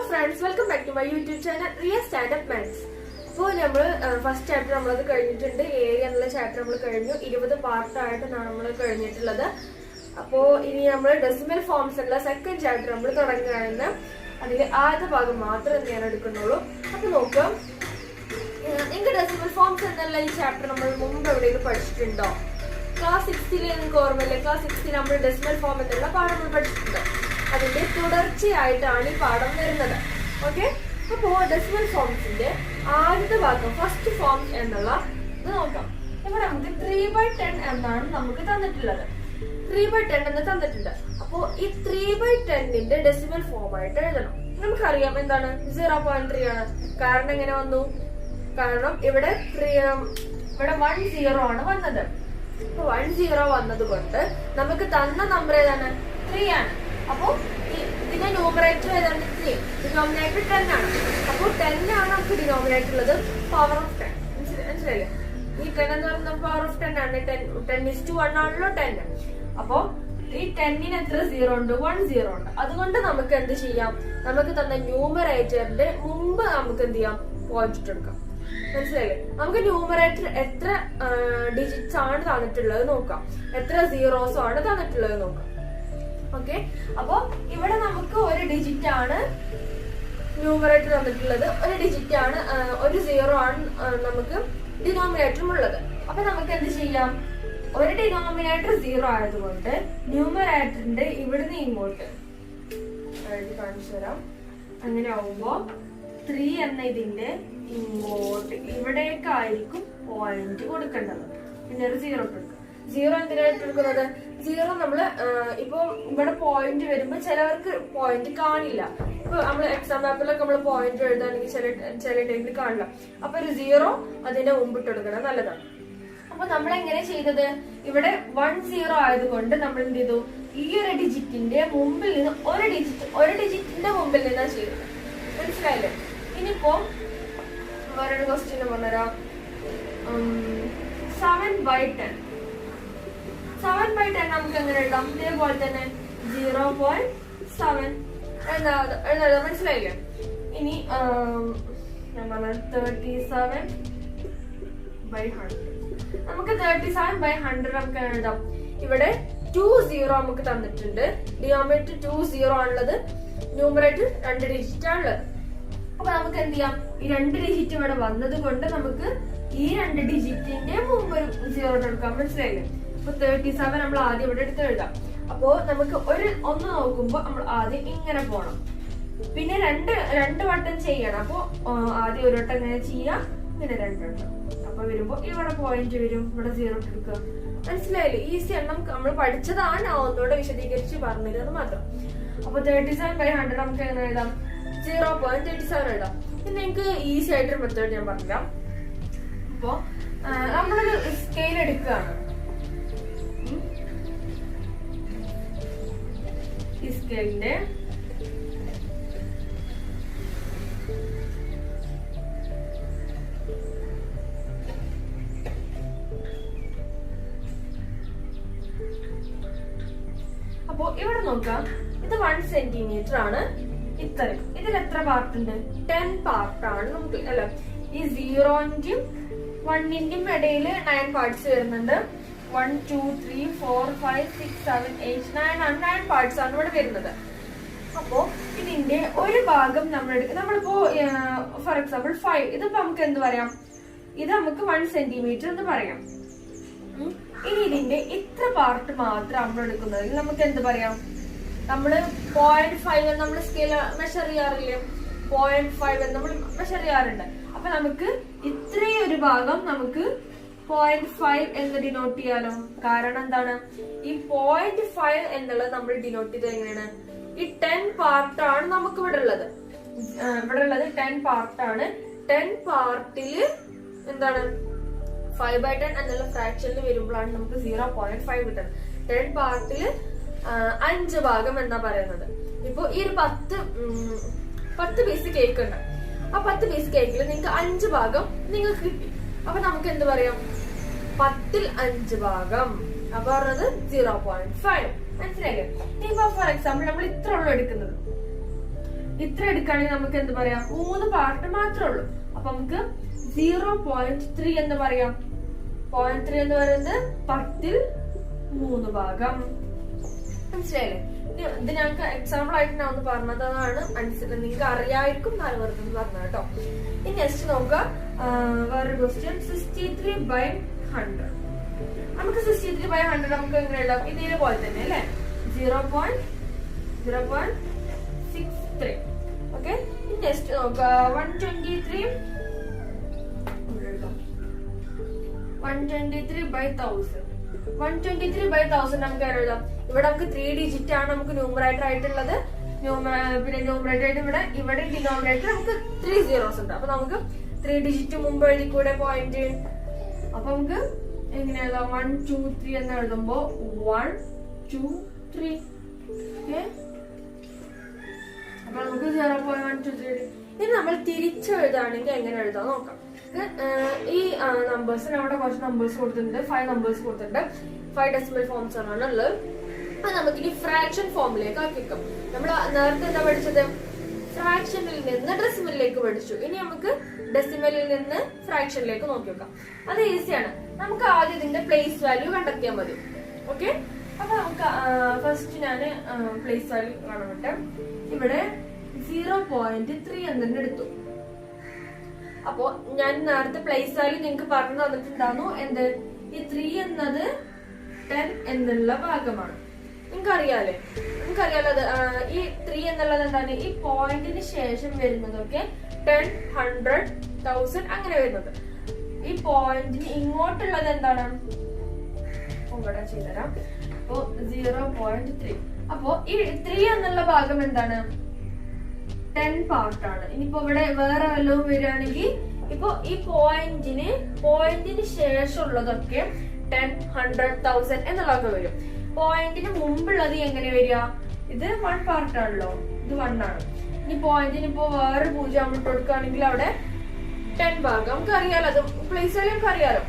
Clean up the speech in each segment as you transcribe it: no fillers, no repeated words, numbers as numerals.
friends, welcome back to my YouTube channel Real Stand-Up Maths. അപ്പോൾ നമ്മൾ first chapter നമ്മളത് കഴിഞ്ഞിട്ടുണ്ട്. 7 എന്നുള്ള ചാപ്റ്റർ നമ്മൾ കഴിഞ്ഞു. 20 പാർട്ടായിട്ടാണ് നമ്മൾ കഴിഞ്ഞിട്ടുള്ളത്. അപ്പോൾ ഇനി നമ്മൾ ഡെസിമൽ ഫോംസ് ഉള്ള സെക്കൻഡ് ചാപ്റ്റർ നമ്മൾ തുടങ്ങുകയാണ്. അതിൽ ആദ്യ ഭാഗം മാത്രമേ ഞാൻ എടുക്കുന്നുള്ളൂ. അപ്പോൾ നോക്കാം, നിങ്ങൾക്ക് ഡെസിമൽ ഫോംസ് എന്നുള്ള ഈ ചാപ്റ്റർ നമ്മൾ മുമ്പ് എവിടെയെങ്കിലും പഠിച്ചിട്ടുണ്ടോ? ക്ലാസ് 6 നിങ്ങൾക്ക് ഓർമ്മയില്ലേ? ക്ലാസ് 6 നമ്മൾ ഡെസിമൽ ഫോം എന്നുള്ള പാഠം നമ്മൾ പഠിച്ചിട്ടുണ്ട്. അതിന്റെ തുടർച്ചയായിട്ടാണ് ഈ പാഠം വരുന്നത്. ഓക്കെ, അപ്പോ ഡെസിമൽ ഫോംസിന്റെ ആദ്യത്തെ ഭാഗം ഫസ്റ്റ് ഫോം എന്നുള്ള ഇത് നോക്കാം. ഇവിടെ നമുക്ക് 3/10 എന്നാണ് നമുക്ക് തന്നിട്ടുള്ളത്. 3/10 എന്ന് തന്നിട്ടുണ്ട്. അപ്പോ ഈ 3/10ന്റെ ഡെസിമൽ ഫോം ആയിട്ട് എഴുതണം. നമുക്കറിയാം എന്താണ് 0.3 ആണ്. കാരണം എങ്ങനെ വന്നു? കാരണം ഇവിടെ 10 ആണ് വന്നത്. അപ്പൊ 10 വന്നത് കൊണ്ട് നമുക്ക് തന്ന നമ്പർ ഏതാണ്? 3 ആണ്. അപ്പൊ ഇതിന്റെ ന്യൂമറേറ്റർ ഏതാണ്? 3. ഡിനോമിനേറ്റർ 10 ആണ്. അപ്പൊ 10 ആണ് നമുക്ക് ഡിനോമിനേറ്റർ ഉള്ളത്. പവർ ഓഫ് 10 മനസ്സിലായില്ലേ? ഈ 10 എന്ന് പറയുന്നത് പവർ ഓഫ് 10 ആണ്. 10:1 ആണല്ലോ 10. അപ്പൊ ഈ 10ന് എത്ര 0 ഉണ്ട്? 1 0 ഉണ്ട്. അതുകൊണ്ട് നമുക്ക് എന്ത് ചെയ്യാം? നമുക്ക് തന്ന ന്യൂമറേറ്ററിന്റെ മുമ്പ് നമുക്ക് എന്ത് ചെയ്യാം? പോയിന്റ് എടുക്കാം. മനസ്സിലായില്ലേ? നമുക്ക് ന്യൂമറേറ്റർ എത്ര ഡിജിറ്റ്സ് ആണ് തന്നിട്ടുള്ളത് നോക്കാം, എത്ര സീറോസ് ആണ് തന്നിട്ടുള്ളത് നോക്കാം. ഓക്കെ, അപ്പൊ ഇവിടെ നമുക്ക് ഒരു ഡിജിറ്റ് ആണ് ന്യൂമറേറ്റർ തന്നിട്ടുള്ളത്, ഒരു ഡിജിറ്റ് ആണ്, ഒരു 0 ആണ് നമുക്ക് ഡിനോമിനേറ്ററും ഉള്ളത്. അപ്പൊ നമുക്ക് എന്ത് ചെയ്യാം? ഒരു ഡിനോമിനേറ്റർ 0 ആയതുകൊണ്ട് ന്യൂമറേറ്ററിന്റെ ഇവിടുന്ന് ഇങ്ങോട്ട് കാണിച്ചു തരാം. അങ്ങനെ ആവുമ്പോ 3 എന്ന ഇതിന്റെ ഇങ്ങോട്ട് ഇവിടേക്കായിരിക്കും പോയിന്റ് കൊടുക്കേണ്ടത്. പിന്നെ ഒരു 0 കൊടുക്കുക. 0 എന്തിനായിട്ട് എടുക്കുന്നത്? 0 നമ്മള് ഇപ്പൊ ഇവിടെ പോയിന്റ് വരുമ്പോ ചിലവർക്ക് പോയിന്റ് കാണില്ല. ഇപ്പൊ നമ്മള് എക്സാം പേപ്പറിലൊക്കെ നമ്മള് പോയിന്റ് എഴുതാണെങ്കിൽ ചില ടൈമിൽ കാണില്ല. അപ്പൊ ഒരു 0 അതിന്റെ മുമ്പിട്ട് കൊടുക്കണം, നല്ലതാണ്. അപ്പൊ നമ്മൾ എങ്ങനെ ചെയ്തത്? ഇവിടെ 10 ആയതുകൊണ്ട് നമ്മൾ എന്ത് ചെയ്തു? ഈ ഒരു ഡിജിറ്റിന്റെ മുമ്പിൽ നിന്ന് ഒരു ഡിജിറ്റിന്റെ മുമ്പിൽ നിന്നാണ് ചെയ്തത്. മനസ്സിലായില്ലേ? ഇനിയിപ്പോ വേറൊരു ക്വസ്റ്റ്യൻ പറഞ്ഞുതരാം. 7/10 നമുക്ക് എങ്ങനെ എഴുതാം? ഇതേപോലെ തന്നെ 0.7 എഴുതാം. മനസ്സിലായില്ലേ? ഇനി ഞാൻ പറഞ്ഞ 37/100 നമുക്ക് 37/100 നമുക്ക് എഴുതാം. ഇവിടെ 20 നമുക്ക് തന്നിട്ടുണ്ട്. ഡിനോമിനേറ്റർ 20 ആണുള്ളത്, ന്യൂമറേറ്റർ 2 ഡിജിറ്റ് ആണുള്ളത്. അപ്പൊ നമുക്ക് എന്ത് ചെയ്യാം? ഈ 2 ഡിജിറ്റ് ഇവിടെ വന്നത് കൊണ്ട് നമുക്ക് ഈ 2 ഡിജിറ്റിന്റെ മുമ്പ് ഒരു 0 എടുക്കാം. മനസ്സിലായില്ലേ? അപ്പൊ 37 നമ്മൾ ആദ്യം ഇവിടെ എടുത്ത് എഴുതാം. അപ്പോ നമുക്ക് ഒന്ന് നോക്കുമ്പോ നമ്മൾ ആദ്യം ഇങ്ങനെ പോണം, പിന്നെ രണ്ട് വട്ടം ചെയ്യണം. അപ്പൊ ആദ്യം ഒരു വട്ടം ഇങ്ങനെ ചെയ്യാം, പിന്നെ 2 വട്ടം. അപ്പൊ വരുമ്പോ ഇവിടെ പോയിന്റ് വരും, ഇവിടെ 0 എടുക്കുക. മനസ്സിലായില്ലേ? ഈസി ആണ്. നമ്മൾ പഠിച്ചതാണ്, ഒന്നുകൂടെ വിശദീകരിച്ച് പറഞ്ഞത് മാത്രം. അപ്പൊ 37/100 നമുക്ക് എങ്ങനെ എഴുതാം? 0.37 എഴുതാം. പിന്നെ എനിക്ക് ഈസി ആയിട്ടൊരു മെത്തേഡ് ഞാൻ പറഞ്ഞുതരാം. അപ്പോ നമ്മളൊരു സ്കെയിൽ എടുക്കുകയാണ്. ഈ സ്കെയിലിന്റെ അപ്പോ ഇവിടെ നോക്കാം, ഇത് 1 സെന്റിമീറ്റർ ആണ്. ഇത്രയും ഇതിൽ എത്ര പാർട്ട് ഉണ്ട്? 10 പാർട്ടാണ് നമുക്ക്. അല്ല, ഈ 0ന്റെയും 1ന്റെയും ഇടയിൽ 9 പാർട്സ് വരുന്നുണ്ട്. 1 2 3 4 5 6 7 8 9 പാർട്സ് ആണ് ഇവിടെ വരുന്നത്. അപ്പോ ഇതിന്റെ ഒരു ഭാഗം നമ്മളിപ്പോ ഫോർ എക്സാമ്പിൾ 5, ഇതിപ്പോ നമുക്ക് എന്ത് പറയാം? ഇത് നമുക്ക് 1 സെന്റിമീറ്റർ എന്ന് പറയാം. ഇനി ഇതിന്റെ ഇത്ര പാർട്ട് മാത്രം നമ്മൾ എടുക്കുന്നത് നമുക്ക് എന്ത് പറയാം? നമ്മള് 0.5 നമ്മൾ സ്കെയിൽ മെഷർ ചെയ്യാറില്ലേ? 0.5 നമ്മൾ മെഷർ ചെയ്യാറുണ്ട്. അപ്പൊ നമുക്ക് ഇത്രയും ഒരു ഭാഗം നമുക്ക് 0.5 എന്ന് ഡിനോട്ട് ചെയ്യാലോ. കാരണം എന്താണ്? ഈ 0.5 എന്നുള്ളത് നമ്മൾ ഡിനോട്ട് ചെയ്തത് എങ്ങനെയാണ്? ഈ 10 പാർട്ടാണ് നമുക്ക് ഇവിടെ ഉള്ളത്. 10 പാർട്ടാണ്. 10 പാർട്ടില് എന്താണ്? 5/10 എന്നുള്ള ഫ്രാക്ഷനിൽ വരുമ്പോഴാണ് നമുക്ക് 0.5 കിട്ടുന്നത്. 10 പാർട്ടില് 5 ഭാഗം എന്നാ പറയുന്നത്. ഇപ്പൊ ഈ ഒരു 10 പീസ് കേക്ക് ഉണ്ട്. ആ 10 പീസ് കേക്കിൽ നിങ്ങൾക്ക് 5 ഭാഗം നിങ്ങൾക്ക് കിട്ടി. അപ്പൊ നമുക്ക് എന്ത് പറയാം? 10ൽ 5 ഭാഗം. അപ്പൊ പറഞ്ഞത് 0.5. മനസ്സിലായില്ലേ? ഇപ്പൊ ഫോർ എക്സാമ്പിൾ നമ്മൾ ഇത്ര ഉള്ളു എടുക്കുന്നത്. ഇത്ര എടുക്കുകയാണെങ്കിൽ നമുക്ക് എന്ത് പറയാം, 3 പാർട്ട് മാത്രമേ ഉള്ളൂ. അപ്പൊ നമുക്ക് 0.3 എന്ന് പറയാം. 0.3 എന്ന് പറയുന്നത് 10ൽ 3 ഭാഗം. മനസ്സിലായില്ലേ? ഇത് ഞങ്ങൾക്ക് എക്സാമ്പിൾ ആയിട്ട് ഞാൻ ഒന്ന് പറഞ്ഞതാണ്. മനസ്സിലായി, നിങ്ങൾക്ക് അറിയായിരിക്കും, നാല് വെറുതെ പറഞ്ഞ കേട്ടോ. ഇനി നെക്സ്റ്റ് നോക്കുക, വേറൊരു ക്വസ്റ്റ്യൻ. 63/100. നമുക്ക് 63/100 നമുക്ക് എങ്ങനെ എഴുതാം? ഇതേപോലെ തന്നെ അല്ലെ, 0.63. ഓക്കെ. ഇനി നെക്സ്റ്റ് നോക്കുക, 123/1000. 123/1000 നമുക്ക് എഴുതാം. ഇവിടെ നമുക്ക് 3 ഡിജിറ്റ് ആണ് നമുക്ക് ന്യൂമറേറ്റർ ആയിട്ടുള്ളത്. പിന്നെ ന്യൂമറേറ്റർ ആയിട്ട് ഇവിടെ ഡിനോമിനേറ്റർ നമുക്ക് 3 zeros ഉണ്ട്. അപ്പൊ നമുക്ക് 3 ഡിജിറ്റ് മുമ്പ് എഴുതി കൂടെ പോയിന്റ്. അപ്പൊ നമുക്ക് എങ്ങനെ എഴുതാം? 1 2 3 എന്ന് എഴുതുമ്പോ 1 2 3. അപ്പൊ നമുക്ക് 0.123. ഇനി നമ്മൾ തിരിച്ചു എഴുതുകയാണെങ്കിൽ എങ്ങനെ എഴുതാൻ നോക്കാം. ഈ നമ്പേഴ്സിന് അവിടെ കുറച്ച് നമ്പേഴ്സ് കൊടുത്തിട്ടുണ്ട്, 5 നമ്പേഴ്സ് കൊടുത്തിട്ടുണ്ട്. 5 ഡെസിമൽ ഫോംസ് ആണ് ഉള്ളത്. അപ്പൊ നമുക്കിനി ഫ്രാക്ഷൻ ഫോമിലേക്ക് ആക്കി വെക്കാം. നമ്മൾ നേരത്തെ എന്താ പഠിച്ചത്? ഫ്രാക്ഷനിൽ നിന്ന് ഡെസിമലിലേക്ക് പഠിച്ചു. ഇനി നമുക്ക് ഡെസിമലിൽ നിന്ന് ഫ്രാക്ഷനിലേക്ക് നോക്കി വെക്കാം. അത് ഈസിയാണ്. നമുക്ക് ആദ്യം ഇതിന്റെ പ്ലേസ് വാല്യൂ കണ്ടെത്തിയാൽ മതി. ഓക്കെ. അപ്പൊ നമുക്ക് ഫസ്റ്റ് ഞാൻ പ്ലേസ് വാല്യൂ കാണട്ടെ. ഇവിടെ 0.3 എന്ന് എടുത്തു. അപ്പോ ഞാൻ നേരത്തെ പ്ലേസ് വാല്യൂ നിങ്ങൾക്ക് പറഞ്ഞു തന്നിട്ടുണ്ടായിരുന്നു. എന്ത്? ഈ 3 എന്നത് 10 എന്നുള്ള ഭാഗമാണ്. നിങ്ങൾക്കറിയാലോ അത്. ഈ 3 എന്നുള്ളത് എന്താണ്? ഈ പോയിന്റിന് ശേഷം വരുന്നതൊക്കെ 10 100 1000 അങ്ങനെ വരുന്നത്. ഈ പോയിന്റിന് ഇങ്ങോട്ടുള്ളത് എന്താണ്? ഇവിടെ ചെയ്തുതരാം. അപ്പോ 0.3. അപ്പോ ഈ 3 എന്നുള്ള ഭാഗം എന്താണ്? 10 പാർട്ടാണ്. ഇനിയിപ്പോ ഇവിടെ വേറെ വല്ലതും വരികയാണെങ്കിൽ ഇപ്പൊ ഈ പോയിന്റിന് ശേഷമുള്ളതൊക്കെ 10 100 1000 എന്നുള്ളതൊക്കെ വരും. പോയിന്റിന് മുമ്പുള്ളത് എങ്ങനെ വരിക? ഇത് 1 പാർട്ടാണല്ലോ, ഇത് 1 ആണ്. ഇനി പോയിന്റിന് ഇപ്പോ വേറെ 0 ഇട്ട് കൊടുക്കുകയാണെങ്കിൽ അവിടെ 10 ഭാഗം നമുക്ക് അറിയാലോ, അത് പ്ലേസ് വാല്യൂ നമുക്ക് അറിയാലോ.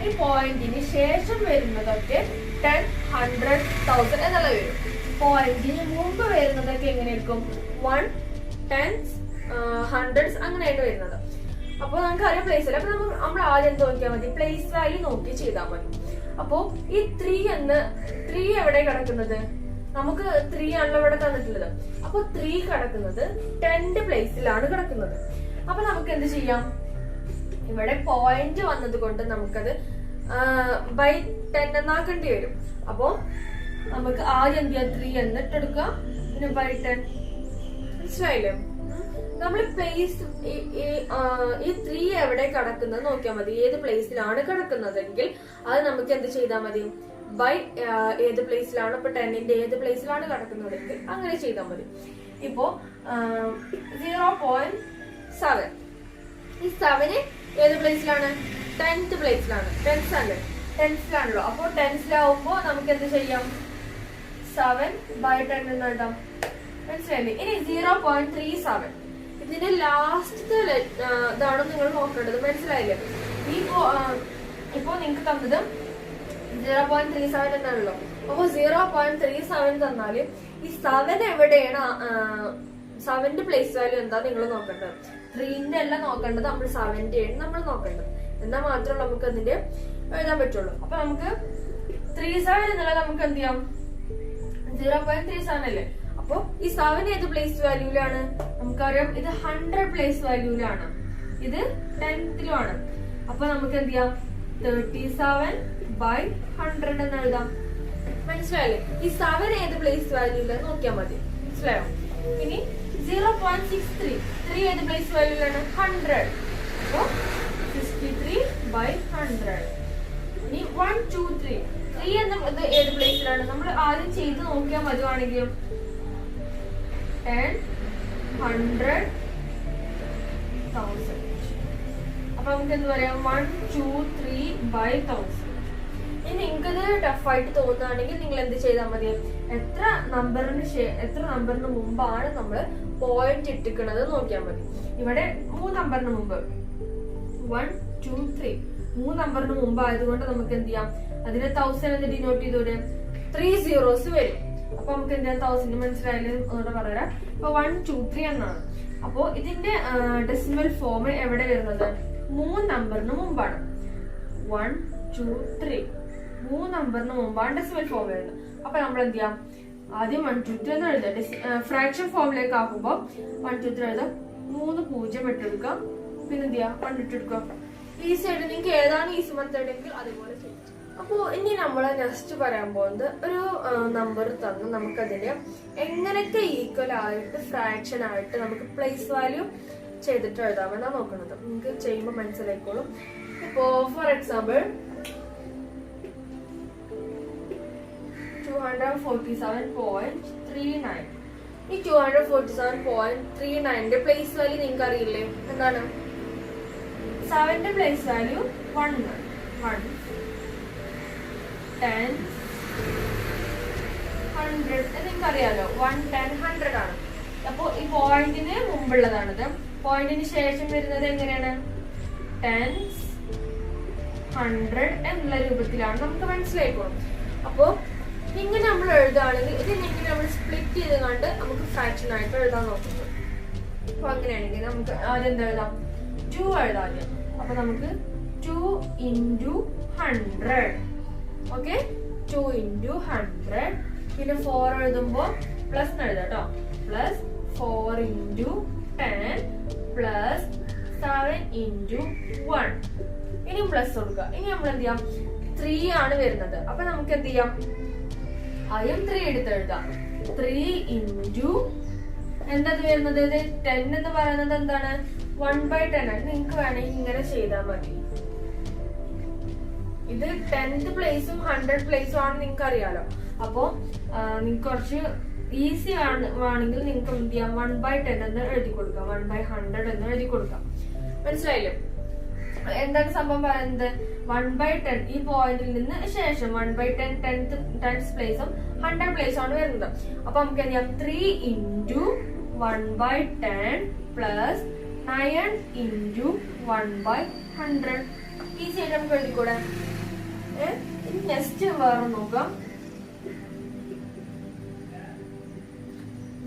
ഈ പോയിന്റിന് ശേഷം വരുന്നതൊക്കെ 10 100 1000 എന്നുള്ള വരും. പോയിന്റിന് മുമ്പ് വരുന്നതൊക്കെ എങ്ങനെയായിരിക്കും? 1 10s 100s അങ്ങനെയായിട്ട് വരുന്നത്. അപ്പൊ നമുക്ക് അറിയാം പ്ലേസ് വാല്യൂ. അപ്പൊ നമ്മൾ ആദ്യം നോക്കിയാൽ മതി, പ്ലേസ് വാല്യൂ നോക്കി ചെയ്താൽ മതി. അപ്പോ ഈ 3 എവിടെ കിടക്കുന്നത്? നമുക്ക് 3 ആണല്ലോ ഇവിടെ തന്നിട്ടുള്ളത്. അപ്പൊ 3 കിടക്കുന്നത് 10th പ്ലേസിലാണ് കിടക്കുന്നത്. അപ്പൊ നമുക്ക് എന്ത് ചെയ്യാം? ഇവിടെ പോയിന്റ് വന്നത് കൊണ്ട് നമുക്കത് ബൈ 10 എന്നാക്കേണ്ടി വരും. അപ്പോ നമുക്ക് ആദ്യം എന്ത് ചെയ്യാം? 3 എന്നിട്ടെടുക്കുക, പിന്നെ ബൈ 10. മനസ്സിലായില്ലേ? നമ്മൾ പ്ലേസ് ഈ 3 എവിടെ കിടക്കുന്നത് നോക്കിയാൽ മതി. ഏത് പ്ലേസിലാണ് കിടക്കുന്നതെങ്കിൽ അത് നമുക്ക് എന്ത് ചെയ്താൽ മതി? ബൈ ഏത് പ്ലേസിലാണ്, ഇപ്പൊ 10ന്റെ ഏത് പ്ലേസിലാണ് കിടക്കുന്നതെങ്കിൽ അങ്ങനെ ചെയ്താൽ മതി. ഇപ്പോ 0.7 ഈ 7 ഏത് പ്ലേസിലാണ്? 10th പ്ലേസിലാണ്. 10th അപ്പോ 10th നമുക്ക് എന്ത് ചെയ്യാം? 7 ബൈ 10 എന്ന് എഴുതാം. മനസ്സിലായില്ലേ? ഇനി 0.37 ഇതിന്റെ ലാസ്റ്റത്തെ ഇതാണ് നിങ്ങൾ നോക്കേണ്ടത്. മനസ്സിലായില്ലേ? ഇപ്പോ നിങ്ങൾക്ക് തന്നത് 0.37 എന്നാണല്ലോ. അപ്പൊ 0.37 തന്നാല് ഈ 7 എവിടെയാണ്? 7ന്റെ പ്ലേസ് വാല്യൂ എന്താ നിങ്ങൾ നോക്കേണ്ടത്. 3ന്റെ അല്ല നോക്കേണ്ടത്, നമ്മൾ 7ന്റെ ആണ് നമ്മൾ നോക്കേണ്ടത്. എന്നാൽ മാത്രമേ നമുക്ക് അതിന്റെ എഴുതാൻ പറ്റുള്ളൂ. അപ്പൊ നമുക്ക് 37 എന്നുള്ളത് നമുക്ക് എന്ത് ചെയ്യാം? 0.37 അല്ലേ? അപ്പൊ ഈ 7 ഏത് പ്ലേസ് വാല്യൂലാണ്? നമുക്കറിയാം ഇത് 100 പ്ലേസ് വാല്യൂലാണ്, ഇത് 10th-ലുമാണ്. അപ്പൊ നമുക്ക് എന്ത് ചെയ്യാം? 37 ബൈ 100 എന്ന് എഴുതാം. മനസ്സിലായില്ലേ? ഈ 7 ഏത് പ്ലേസ് വാല്യൂലാണ് നോക്കിയാൽ മതി. മനസ്സിലായോ? ഇനി 0.63 ഏത് പ്ലേസ് വാല്യൂലാണ്? 100. അപ്പൊ 63 ബൈ 100. ഇനി 1 2 3 എന്നത് ഏത് പ്ലേസിലാണ്? നമ്മൾ ആദ്യം ചെയ്ത് നോക്കിയാൽ മതിയാണെങ്കിലും 10 100 1000. അപ്പൊ നമുക്ക് എന്ത് പറയാം? 1 2 3 ബൈ 1000. ഇനി നിങ്ങൾക്കത് ടഫായിട്ട് തോന്നുകയാണെങ്കിൽ നിങ്ങൾ എന്ത് ചെയ്താൽ മതി? എത്ര നമ്പറിന് മുമ്പാണ് നമ്മൾ പോയിന്റ് ഇട്ടിക്കണത് നോക്കിയാൽ മതി. ഇവിടെ 3 നമ്പറിന് മുമ്പ് 1 2 3 3 നമ്പറിന് മുമ്പ് ആയതുകൊണ്ട് നമുക്ക് എന്ത് ചെയ്യാം? അതിനെ 1000 എന്ന് ഡിനോട്ട് ചെയ്തോടെ 3 zeros വരും. അപ്പൊ നമുക്ക് എന്ത് ചെയ്യാം? 1000 മനസ്സിലായാലും ഒന്നുകൂടെ പറയാം. അപ്പൊ 1 2 3 എന്നാണ്. അപ്പോ ഇതിന്റെ ഡെസിമൽ ഫോം എവിടെ വരുന്നത്? 3 നമ്പറിന് മുമ്പാണ്. 1 2 3 3 നമ്പറിന് മുമ്പാണ് ഡെസിമൽ ഫോം വരുന്നത്. അപ്പൊ നമ്മൾ എന്ത് ചെയ്യാം? ആദ്യം 1 2 3 എന്ന് എഴുതാം. ഫ്രാക്ഷൻ ഫോമിലേക്ക് ആക്കുമ്പോൾ 1 2 3 എഴുതാം. 3 0 ഇട്ടെടുക്കാം. പിന്നെ എന്ത് ചെയ്യാം? 1 ഇട്ടെടുക്കാം. ഈസി ആയിട്ട് നിങ്ങൾക്ക് ഏതാണ് ഈസി മെത്തേഡ് എങ്കിൽ അതുപോലെ ചെയ്യും. അപ്പോ ഇനി നമ്മൾ നെക്സ്റ്റ് പറയാൻ പോകുന്നത് ഒരു നമ്പർ തന്നു നമുക്കതിനെ എങ്ങനെയൊക്കെ ഈക്വൽ ആയിട്ട് ഫ്രാക്ഷൻ ആയിട്ട് നമുക്ക് പ്ലേസ് വാല്യൂ ചെയ്തിട്ട് എഴുതാമെന്നാണ് നോക്കുന്നത്. നിങ്ങൾക്ക് ചെയ്യുമ്പോൾ മനസ്സിലായിക്കോളും. ഇപ്പോ ഫോർ എക്സാമ്പിൾ 247.39. ഈ 247.39 പ്ലേസ് വാല്യൂ നിങ്ങൾക്ക് അറിയില്ലേ? എന്താണ്? 7ന്റെ പ്ലേസ് വാല്യൂ 1 1 10 100 നിങ്ങൾക്ക് അറിയാലോ. 1 10 100 ആണ്. അപ്പൊ ഈ പോയിന്റിന് മുമ്പുള്ളതാണിത്. പോയിന്റിന് ശേഷം വരുന്നത് എങ്ങനെയാണ്? 10s 100 എന്നുള്ള രൂപത്തിലാണ് നമുക്ക് മനസ്സിലായിക്കോളും. അപ്പോ ഇങ്ങനെ നമ്മൾ എഴുതുകയാണെങ്കിൽ ഇതിനെങ്ങനെ നമ്മൾ സ്പ്ലിറ്റ് ചെയ്ത് കണ്ട് നമുക്ക് ഫ്രാക്ഷൻ ആയിട്ട് എഴുതാൻ നോക്കുന്നത്. അപ്പൊ അങ്ങനെയാണെങ്കിൽ നമുക്ക് ആദ്യം എന്താ എഴുതാം? 2 എഴുതാം. അപ്പൊ നമുക്ക് 2 into 100. Okay, 2 into 100. പിന്നെ 4 എഴുതുമ്പോ പ്ലസ് എഴുതാം കേട്ടോ. Plus 4 into 10 plus 7 into 1. ഇനിയും പ്ലസ് കൊടുക്കുക. ഇനി നമ്മൾ എന്ത് ചെയ്യാം? 3 ആണ് വരുന്നത്. അപ്പൊ നമുക്ക് എന്ത് ചെയ്യാം? ആദ്യം 3 എടുത്ത് എഴുതാം. 3 into എന്തത് വരുന്നത്? 10 എന്ന് പറയുന്നത് എന്താണ്? 1/10 ആണ്. നിങ്ങൾക്ക് വേണമെങ്കിൽ ഇങ്ങനെ ചെയ്താൽ മതി. ഇത് 10th പ്ലേസും 100 പ്ലേസും ആണ് നിങ്ങൾക്ക് അറിയാലോ. അപ്പോ നിങ്ങൾക്ക് കുറച്ച് ഈസി ആണെങ്കിൽ നിങ്ങൾക്ക് എന്ത് ചെയ്യാം? 1/10 എന്ന് എഴുതി കൊടുക്കാം. 1/100 എന്ന് എഴുതി കൊടുക്കാം. മനസ്സിലായില്ലേ? എന്താണ് സംഭവം പറയുന്നത്? 1/10 ഈ പോയിന്റിൽ നിന്ന് ശേഷം 1/10 10th പ്ലേസും 100 പ്ലേസും ആണ് വരുന്നത്. അപ്പൊ നമുക്ക് എന്ത് ചെയ്യാം? 3 into 1/10 പ്ലസ് 9 into 1/100. ഈസി ആയിട്ട് നമുക്ക് എഴുതിക്കൂടെ? നെക്സ്റ്റ് വേറെ നോക്കാം.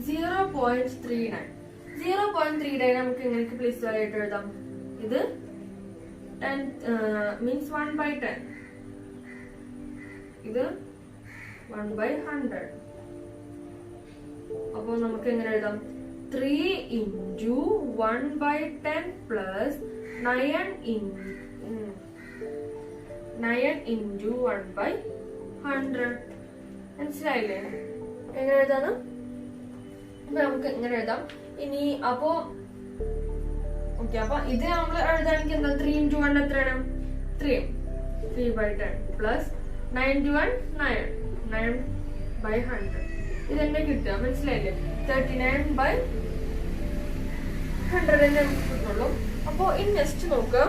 0.39 നമുക്ക് എങ്ങനെ പ്ലേസ് വാല്യൂ ആയിട്ട് എഴുതാം? ഇത് 10 means 1/10. ഇത് 1/100. അപ്പൊ നമുക്ക് എങ്ങനെ എഴുതാം? 3 into 1/10 plus 9 into 1/100. മനസ്സിലായില്ലേ? എങ്ങനെ എഴുതാന്ന്? അപ്പൊ നമുക്ക് എങ്ങനെ എഴുതാം? ഇനി അപ്പോ ഓക്കെ, അപ്പൊ ഇത് നമ്മൾ എഴുതാണെങ്കിൽ എന്താ? 3 into 1 എത്രയാണ്? 3/10 പ്ലസ് 9 into 1 9/100. ഇതെന്നെ കിട്ടുക. മനസ്സിലായില്ലേ? 39/100 തന്നെ നമുക്ക് കിട്ടുള്ളൂ. അപ്പൊ ഇനി നെക്സ്റ്റ് നോക്കുക.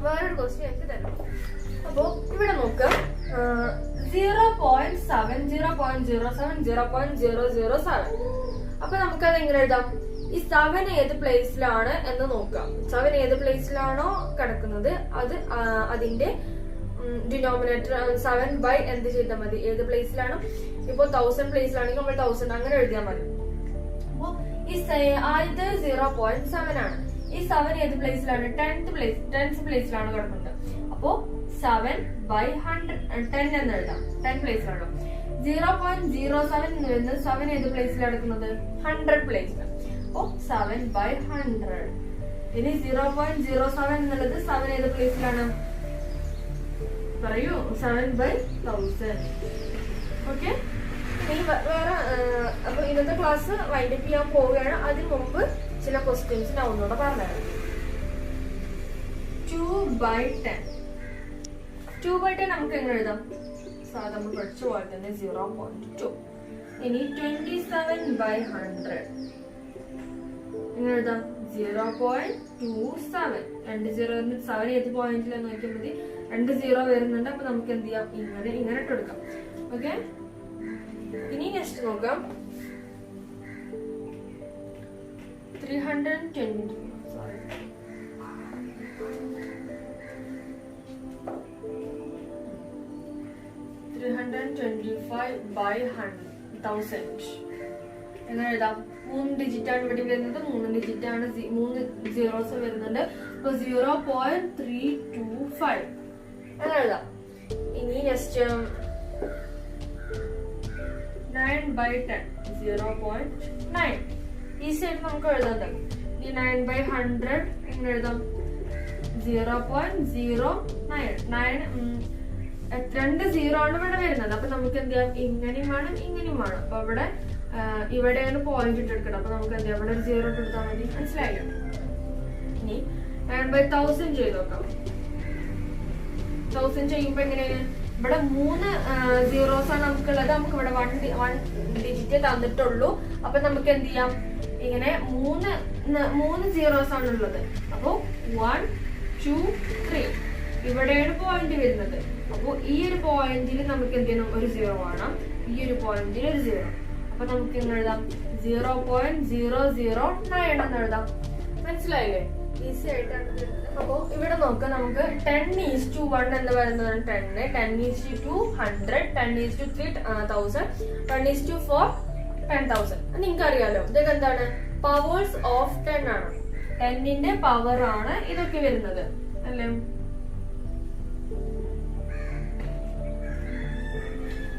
വേറൊരു ക്വസ്റ്റ്യൻ എനിക്ക് തരാം. അപ്പൊ ഇവിടെ നോക്കുക. 0.7 0.07 0.007. അപ്പൊ നമുക്കത് എങ്ങനെ എഴുതാം? ഈ 7 ഏത് പ്ലേസിലാണ് എന്ന് നോക്കാം. 7 ഏത് പ്ലേസിലാണോ കിടക്കുന്നത് അത് അതിന്റെ ഡിനോമിനേറ്റർ 7 എന്ത് ചെയ്താൽ മതി? ഏത് പ്ലേസിലാണ്? ഇപ്പൊ 1000 പ്ലേസിലാണെങ്കിൽ നമ്മൾ 1000 അങ്ങനെ എഴുതിയാൽ മതി. അപ്പൊ ഈ ആദ്യത്തെ 0.7 ആണ്. ഈ 7 ഏത് പ്ലേസിലാണ്? 10th പ്ലേസിലാണ് കിടക്കുന്നത്. അപ്പോ 7/10 എന്ന് എഴുതാം. 10 പ്ലേസിലാണോ? 0.07 എന്ന് വരുന്നത് 7 ഏത് പ്ലേസിലാണ് കിടക്കുന്നത്? 100 പ്ലേസിലാണ്. അപ്പോ 7/100. ഇനി 0.07 എന്നുള്ളത് 7 ഏത് പ്ലേസിലാണ്? പറയൂ. 7/1000. ഓക്കെ, ഇനി വേറെ അപ്പൊ ഇന്നത്തെ ക്ലാസ് വൈൻഡപ്പ് ചെയ്യാൻ പോവുകയാണ്. അതിന് മുമ്പ് ചില ക്വസ്റ്റ്യൻസ് ഞാൻ ഒന്നുകൂടെ പറഞ്ഞുതരാം. 2/10 നമുക്ക് എങ്ങനെ എഴുതാം? നമ്മൾ പഠിച്ച പോലെ തന്നെ 0.2. ഇനി 27/100 എങ്ങനെ എഴുതാം? 0.27. 2 0 7 ഏത് പോയിന്റിലെന്ന് നോക്കിയാൽ മതി. 2 0 വരുന്നുണ്ട്. അപ്പൊ നമുക്ക് എന്ത് ചെയ്യാം? ഇങ്ങനെ ഇട്ടെടുക്കാം. ഓക്കെ, ഇനി നെക്സ്റ്റ് നോക്കാം. 325/1000. എന്ന് എഴുതാം. 3 ഡിജിറ്റ് ആണ് ഇവിടെ വരുന്നത്, 3 ഡിജിറ്റ് ആണ്, 3 സീറോസ് വരുന്നുണ്ട്. അപ്പൊ 0.325 എന്ന് എഴുതാം. ഇനി നെക്സ്റ്റ് 9/10 0.9 ഈസി ആയിട്ട് നമുക്ക് എഴുതാം. ഈ 9/100 എങ്ങനെ എഴുതാം? 0.09. 2 0 ആണ് ഇവിടെ വരുന്നത്. അപ്പൊ നമുക്ക് എന്ത് ചെയ്യാം? ഇങ്ങനെയും വേണം ഇങ്ങനെയും വേണം. അപ്പൊ ഇവിടെയാണ് പോയിന്റ് ഇട്ടെടുക്കണം. അപ്പൊ നമുക്ക് എന്ത് ചെയ്യാം? ഇവിടെ ഒരു 0 ഇട്ടെടുത്താൽ മതി. മനസ്സിലായില്ലോ? ഇനി 9/1000 ചെയ്ത് നോക്കാം. 1000 ചെയ്യുമ്പോ എങ്ങനെയാണ്? ഇവിടെ 3 സീറോസ് ആണ് നമുക്കുള്ളത്. നമുക്ക് ഇവിടെ 1 ഡിജിറ്റ് തന്നിട്ടുള്ളൂ. അപ്പൊ നമുക്ക് എന്ത് ചെയ്യാം? ഇങ്ങനെ 3 സീറോസ് ആണ് ഉള്ളത്. അപ്പൊ 1 2 3 ഇവിടെയാണ് പോയിന്റ് വരുന്നത്. അപ്പൊ ഈ ഒരു പോയിന്റിൽ നമുക്ക് എന്ത് ചെയ്യണം? ഒരു 0 വേണം. ഈ ഒരു പോയിന്റിൽ ഒരു 0. അപ്പൊ നമുക്ക് എന്ന് എഴുതാം 0.009 എന്ന് എഴുതാം. മനസ്സിലായില്ലേ? ഈസി ആയിട്ടാണ്. അപ്പൊ ഇവിടെ നോക്കാം. നമുക്ക് 10:1 എന്ന് പറയുന്നതാണ് 10, 10:2 100, 10:3 1000, 10:4 10,000. നിങ്ങൾക്ക് അറിയാലോ ഇതൊക്കെ എന്താണ്? പവേഴ്സ് ഓഫ് 10 ആണ്. 10ന്റെ പവർ ആണ് ഇതൊക്കെ വരുന്നത് അല്ലേ?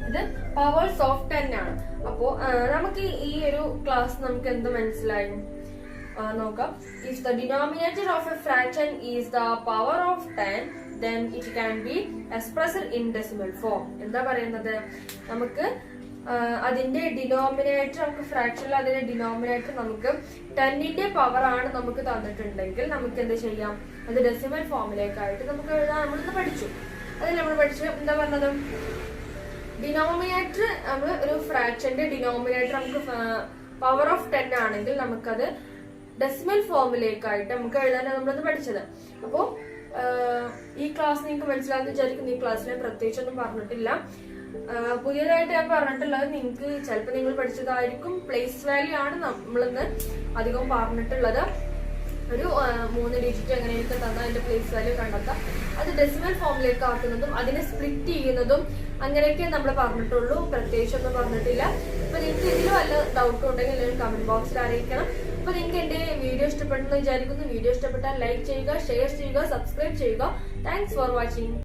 ഇത് പവേഴ്സ് ഓഫ് 10 ആണ്. അപ്പോ നമുക്ക് ഈ ഒരു ക്ലാസ് നമുക്ക് എന്ത് മനസ്സിലായി നോക്കാം. If the denominator of a fraction is the power of 10, then it can be expressed in decimal form. എന്താ പറയുന്നത്? നമുക്ക് അതിന്റെ ഡിനോമിനേറ്റർ, നമുക്ക് ഫ്രാക്ഷനിൽ അതിന്റെ ഡിനോമിനേറ്റർ നമുക്ക് 10ന്റെ പവർ ആണ് നമുക്ക് തന്നിട്ടുണ്ടെങ്കിൽ നമുക്ക് എന്ത് ചെയ്യാം? അത് ഡെസിമൽ ഫോമിലേക്കായിട്ട് നമുക്ക് എഴുതാൻ നമ്മളിന്ന് പഠിച്ചു. അതിൽ നമ്മൾ പഠിച്ചു എന്താ പറഞ്ഞത്? ഡിനോമിനേറ്റർ നമ്മൾ ഒരു ഫ്രാക്ഷന്റെ ഡിനോമിനേറ്റർ നമുക്ക് പവർ ഓഫ് 10 ആണെങ്കിൽ നമുക്കത് ഡെസിമൽ ഫോമിലേക്കായിട്ട് നമുക്ക് എഴുതാനാണ് നമ്മളത് പഠിച്ചത്. അപ്പോ ഈ ക്ലാസ് നിങ്ങൾക്ക് മനസ്സിലാകുന്ന വിചാരിക്കുന്നു. ഈ ക്ലാസ്സിൽ ഞാൻ പ്രത്യേകിച്ചൊന്നും പറഞ്ഞിട്ടില്ല. പുതിയതായിട്ട് ഞാൻ പറഞ്ഞിട്ടുള്ളത് നിങ്ങൾക്ക് ചിലപ്പോൾ നിങ്ങൾ പഠിച്ചതായിരിക്കും. പ്ലേസ് വാല്യൂ ആണ് നമ്മളിന്ന് അധികം പറഞ്ഞിട്ടുള്ളത്. ഒരു 3 ഡിജിറ്റ് എങ്ങനെയൊക്കെ തന്നാൽ അതിന്റെ പ്ലേസ് വാല്യൂ കണ്ടെത്താം. അത് ഡെസിമൽ ഫോമിലേക്ക് ആക്കുന്നതും അതിനെ സ്പ്ലിറ്റ് ചെയ്യുന്നതും അങ്ങനെയൊക്കെ നമ്മൾ പറഞ്ഞിട്ടുള്ളൂ. പ്രത്യേകിച്ചൊന്നും പറഞ്ഞിട്ടില്ല. അപ്പൊ നിങ്ങൾക്ക് ഇതിൽ വല്ല ഡൗട്ടും ഉണ്ടെങ്കിൽ എല്ലാവരും കമന്റ് ബോക്സിൽ അറിയിക്കണം. അപ്പൊ നിങ്ങൾക്ക് എന്റെ വീഡിയോ ഇഷ്ടപ്പെട്ടെന്ന് വിചാരിക്കുന്നു. വീഡിയോ ഇഷ്ടപ്പെട്ടാൽ ലൈക്ക് ചെയ്യുക, ഷെയർ ചെയ്യുക, സബ്സ്ക്രൈബ് ചെയ്യുക. Thanks for watching.